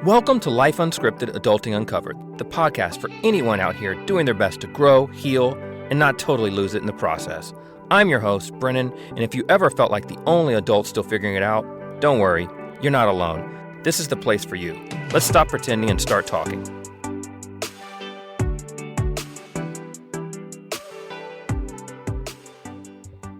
Welcome to Life Unscripted, Adulting Uncovered, the podcast for anyone out here doing their best to grow, heal, and not totally lose it in the process. I'm your host, Brennan, and if you ever felt like the only adult still figuring it out, don't worry, you're not alone. This is the place for you. Let's stop pretending and start talking.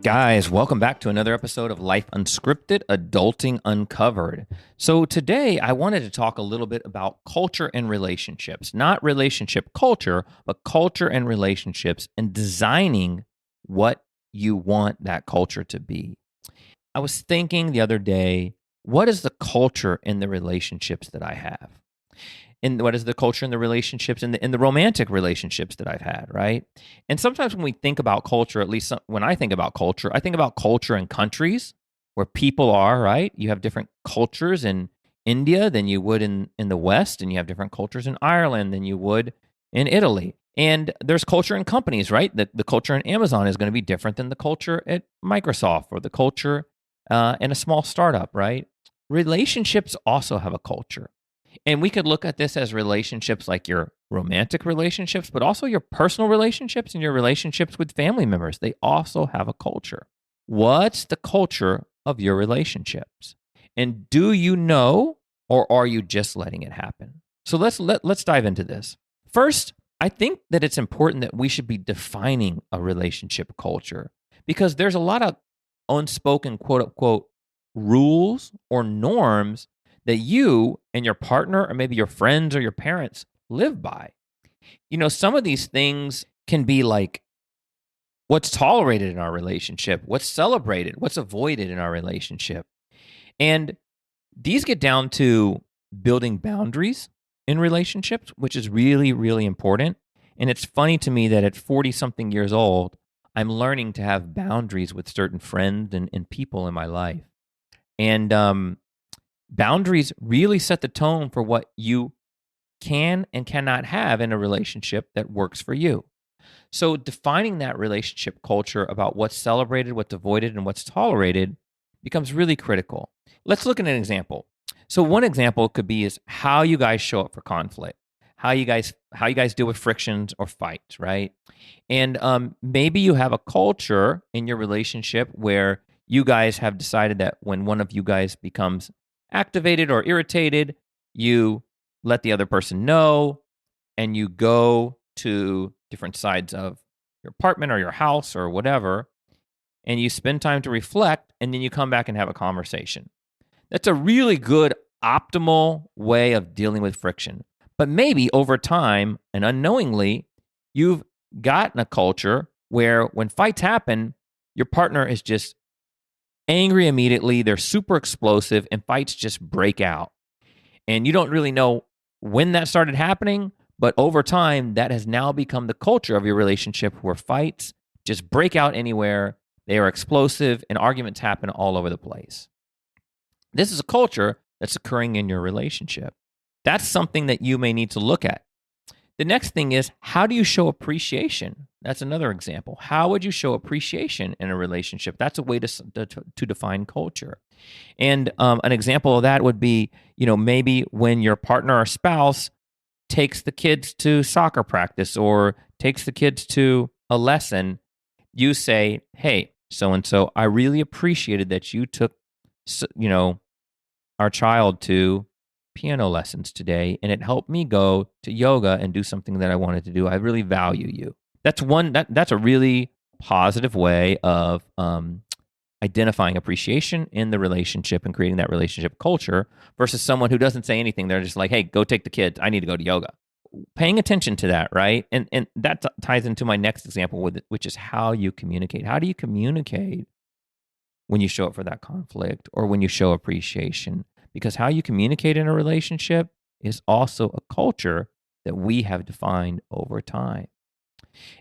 Guys, welcome back to another episode of Life Unscripted, Adulting Uncovered. So today I wanted to talk a little bit about culture and relationships. Not relationship culture, but culture and relationships and designing what you want that culture to be. I was thinking the other day, what is the culture in the relationships that I have? And what is the culture in the relationships, in the romantic relationships that I've had, right? And sometimes when we think about culture, at least when I think about culture in countries where people are, right? You have different cultures in India than you would in the West, and you have different cultures in Ireland than you would in Italy. And there's culture in companies, right? The culture in Amazon is going to be different than the culture at Microsoft or the culture in a small startup, right? Relationships also have a culture. And we could look at this as relationships like your romantic relationships, but also your personal relationships and your relationships with family members. They also have a culture. What's the culture of your relationships? And do you know, or are you just letting it happen? So let's dive into this. First, I think that it's important that we should be defining a relationship culture because there's a lot of unspoken quote unquote rules or norms that you and your partner or maybe your friends or your parents live by. You know, some of these things can be like what's tolerated in our relationship, what's celebrated, what's avoided in our relationship. And these get down to building boundaries in relationships, which is really, really important. And it's funny to me that at 40-something years old, I'm learning to have boundaries with certain friends and people in my life. And boundaries really set the tone for what you can and cannot have in a relationship that works for you. So defining that relationship culture about what's celebrated, what's avoided, and what's tolerated becomes really critical. Let's look at an example. So one example could be is how you guys show up for conflict, how you guys deal with frictions or fights, right? And maybe you have a culture in your relationship where you guys have decided that when one of you guys becomes activated or irritated, you let the other person know and you go to different sides of your apartment or your house or whatever, and you spend time to reflect, and then you come back and have a conversation. That's a really good, optimal way of dealing with friction. But maybe over time and unknowingly, you've gotten a culture where when fights happen, your partner is just angry immediately, they're super explosive, and fights just break out. And you don't really know when that started happening, but over time, that has now become the culture of your relationship where fights just break out anywhere, they are explosive, and arguments happen all over the place. This is a culture that's occurring in your relationship. That's something that you may need to look at. The next thing is, how do you show appreciation? That's another example. How would you show appreciation in a relationship? That's a way to define culture. And an example of that would be, maybe when your partner or spouse takes the kids to soccer practice or takes the kids to a lesson, you say, hey, so-and-so, I really appreciated that you took, our child to piano lessons today, and it helped me go to yoga and do something that I wanted to do. I really value you. That's a really positive way of identifying appreciation in the relationship and creating that relationship culture versus someone who doesn't say anything. They're just like, hey, go take the kids. I need to go to yoga. Paying attention to that, right? And that ties into my next example with it, which is how you communicate. How do you communicate when you show up for that conflict or when you show appreciation? Because how you communicate in a relationship is also a culture that we have defined over time.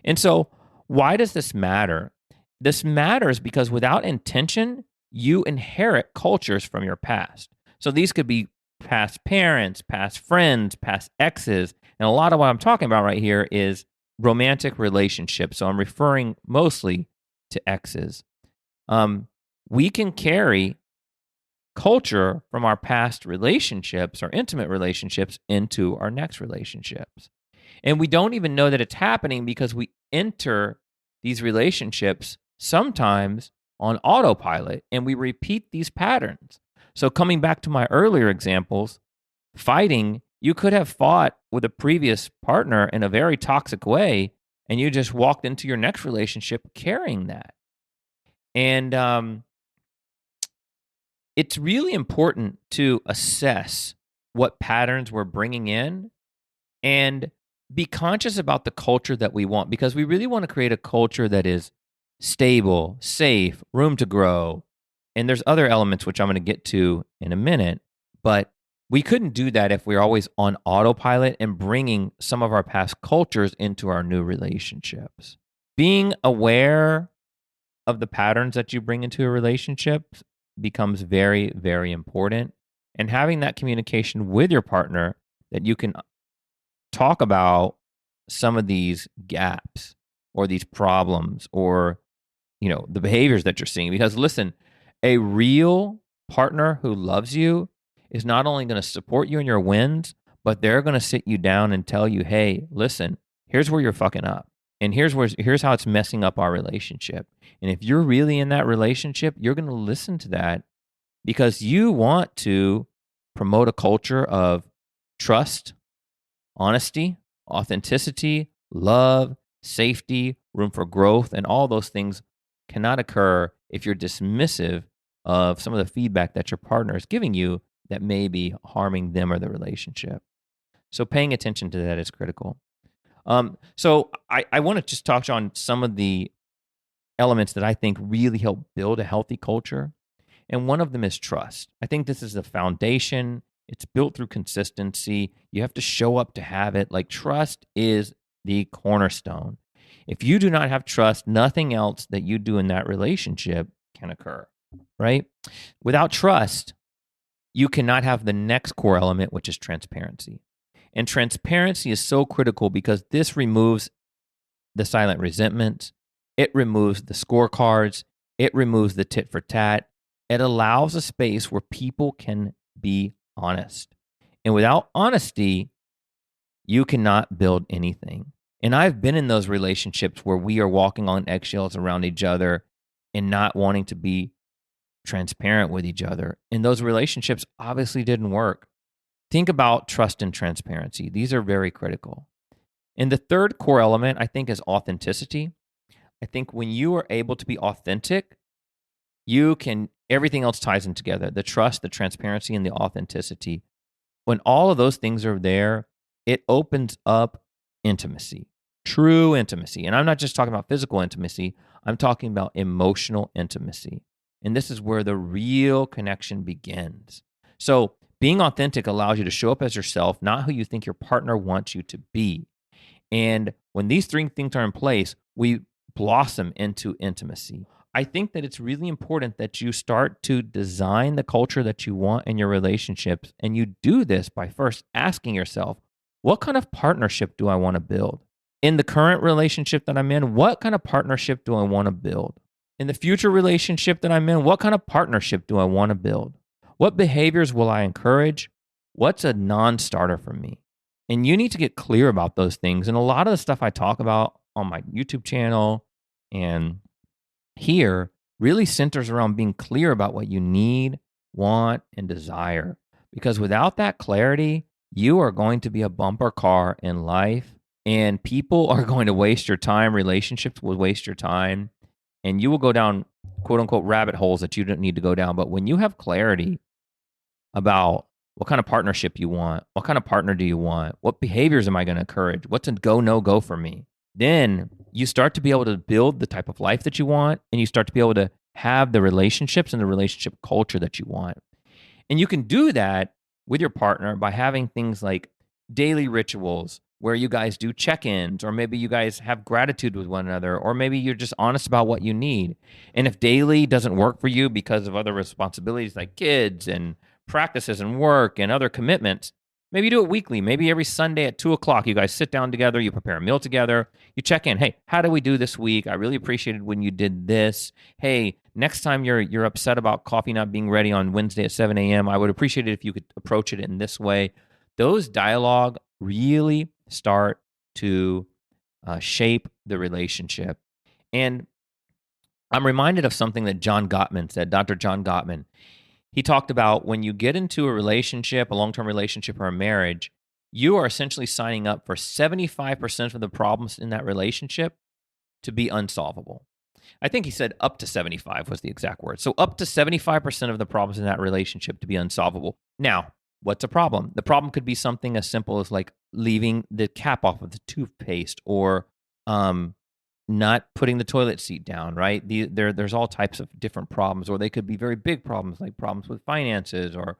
And so why does this matter? This matters because without intention, you inherit cultures from your past. So these could be past parents, past friends, past exes. And a lot of what I'm talking about right here is romantic relationships. So I'm referring mostly to exes. We can carry culture from our past relationships or intimate relationships into our next relationships. And we don't even know that it's happening because we enter these relationships sometimes on autopilot and we repeat these patterns. So, coming back to my earlier examples, fighting, you could have fought with a previous partner in a very toxic way, and you just walked into your next relationship carrying that. And it's really important to assess what patterns we're bringing in and be conscious about the culture that we want, because we really want to create a culture that is stable, safe, room to grow. And there's other elements which I'm going to get to in a minute, but we couldn't do that if we're always on autopilot and bringing some of our past cultures into our new relationships. Being aware of the patterns that you bring into a relationship becomes very, very important. And having that communication with your partner that you can talk about some of these gaps or these problems or, the behaviors that you're seeing. Because listen, a real partner who loves you is not only going to support you in your wins, but they're going to sit you down and tell you, hey, listen, here's where you're fucking up. And here's how it's messing up our relationship. And if you're really in that relationship, you're going to listen to that because you want to promote a culture of trust, honesty, authenticity, love, safety, room for growth, and all those things cannot occur if you're dismissive of some of the feedback that your partner is giving you that may be harming them or the relationship. So paying attention to that is critical. So I want to just touch on some of the elements that I think really help build a healthy culture. And one of them is trust. I think this is the foundation. It's built through consistency. You have to show up to have it. Like, trust is the cornerstone. If you do not have trust, nothing else that you do in that relationship can occur, right? Without trust, you cannot have the next core element, which is transparency. And transparency is so critical because this removes the silent resentment. It removes the scorecards. It removes the tit for tat. It allows a space where people can be honest. And without honesty, you cannot build anything. And I've been in those relationships where we are walking on eggshells around each other and not wanting to be transparent with each other. And those relationships obviously didn't work. Think about trust and transparency. These are very critical. And the third core element, I think, is authenticity. I think when you are able to be authentic, everything else ties in together. The trust, the transparency, and the authenticity. When all of those things are there, it opens up intimacy, true intimacy. And I'm not just talking about physical intimacy. I'm talking about emotional intimacy. And this is where the real connection begins. So being authentic allows you to show up as yourself, not who you think your partner wants you to be. And when these three things are in place, we blossom into intimacy. I think that it's really important that you start to design the culture that you want in your relationships. And you do this by first asking yourself, what kind of partnership do I want to build? In the current relationship that I'm in, what kind of partnership do I want to build? In the future relationship that I'm in, what kind of partnership do I want to build? What behaviors will I encourage? What's a non-starter for me? And you need to get clear about those things. And a lot of the stuff I talk about on my YouTube channel and here really centers around being clear about what you need, want, and desire. Because without that clarity, you are going to be a bumper car in life, and people are going to waste your time. Relationships will waste your time, and you will go down, quote unquote, rabbit holes that you don't need to go down. But when you have clarity about what kind of partnership you want, what kind of partner do you want, what behaviors am I going to encourage, what's a go, no go for me, then you start to be able to build the type of life that you want, and you start to be able to have the relationships and the relationship culture that you want. And you can do that with your partner by having things like daily rituals where you guys do check-ins, or maybe you guys have gratitude with one another, or maybe you're just honest about what you need. And if daily doesn't work for you because of other responsibilities like kids and practices and work and other commitments, Maybe you do it weekly. Maybe every Sunday at 2:00, you guys sit down together, you prepare a meal together, you check in. Hey, how did we do this week? I really appreciated when you did this. Hey, next time you're upset about coffee not being ready on Wednesday at 7 a.m., I would appreciate it if you could approach it in this way. Those dialogue really start to shape the relationship. And I'm reminded of something that John Gottman said, Dr. John Gottman. He talked about when you get into a relationship, a long-term relationship or a marriage, you are essentially signing up for 75% of the problems in that relationship to be unsolvable. I think he said up to 75 was the exact word. So up to 75% of the problems in that relationship to be unsolvable. Now, what's a problem? The problem could be something as simple as like leaving the cap off of the toothpaste or not putting the toilet seat down, right? There's all types of different problems, or they could be very big problems, like problems with finances or,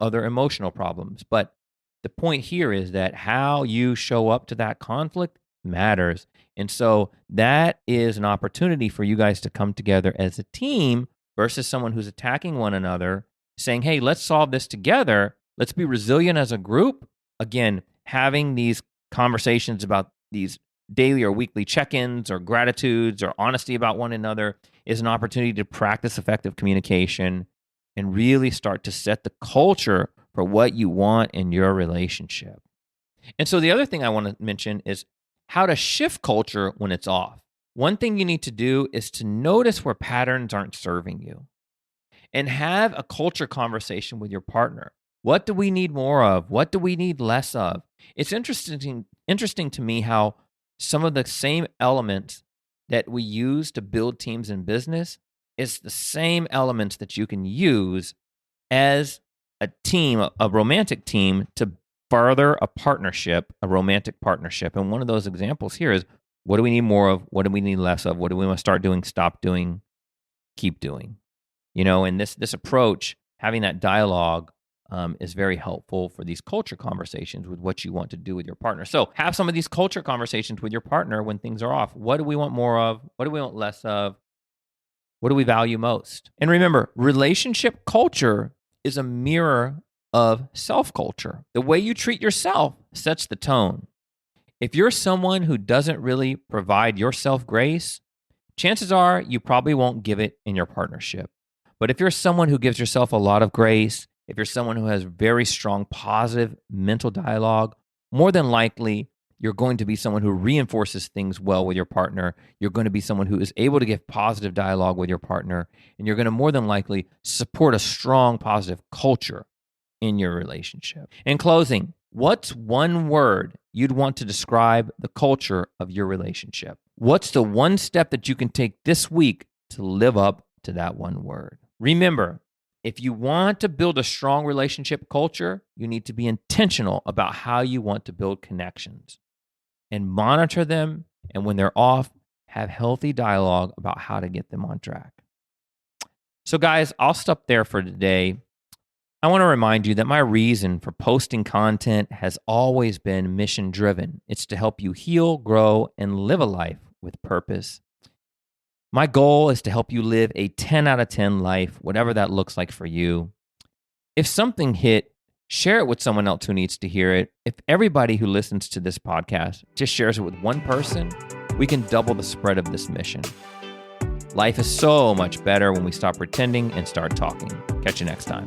other emotional problems. But the point here is that how you show up to that conflict matters. And so that is an opportunity for you guys to come together as a team versus someone who's attacking one another, saying, hey, let's solve this together. Let's be resilient as a group. Again, having these conversations about these daily or weekly check-ins or gratitudes or honesty about one another is an opportunity to practice effective communication and really start to set the culture for what you want in your relationship. And so the other thing I want to mention is how to shift culture when it's off. One thing you need to do is to notice where patterns aren't serving you and have a culture conversation with your partner. What do we need more of? What do we need less of? It's interesting to me how some of the same elements that we use to build teams in business is the same elements that you can use as a team, a romantic team, to further a partnership, a romantic partnership. And one of those examples here is, what do we need more of? What do we need less of? What do we want to start doing, stop doing, keep doing? And this approach, having that dialogue, is very helpful for these culture conversations with what you want to do with your partner. So have some of these culture conversations with your partner when things are off. What do we want more of? What do we want less of? What do we value most? And remember, relationship culture is a mirror of self-culture. The way you treat yourself sets the tone. If you're someone who doesn't really provide yourself grace, chances are you probably won't give it in your partnership. But if you're someone who gives yourself a lot of grace, if you're someone who has very strong positive mental dialogue, more than likely you're going to be someone who reinforces things well with your partner. You're going to be someone who is able to give positive dialogue with your partner, and you're going to more than likely support a strong positive culture in your relationship. In closing, what's one word you'd want to describe the culture of your relationship? What's the one step that you can take this week to live up to that one word? Remember, if you want to build a strong relationship culture, you need to be intentional about how you want to build connections and monitor them. And when they're off, have healthy dialogue about how to get them on track. So guys, I'll stop there for today. I want to remind you that my reason for posting content has always been mission driven. It's to help you heal, grow, and live a life with purpose. My goal is to help you live a 10 out of 10 life, whatever that looks like for you. If something hit, share it with someone else who needs to hear it. If everybody who listens to this podcast just shares it with one person, we can double the spread of this mission. Life is so much better when we stop pretending and start talking. Catch you next time.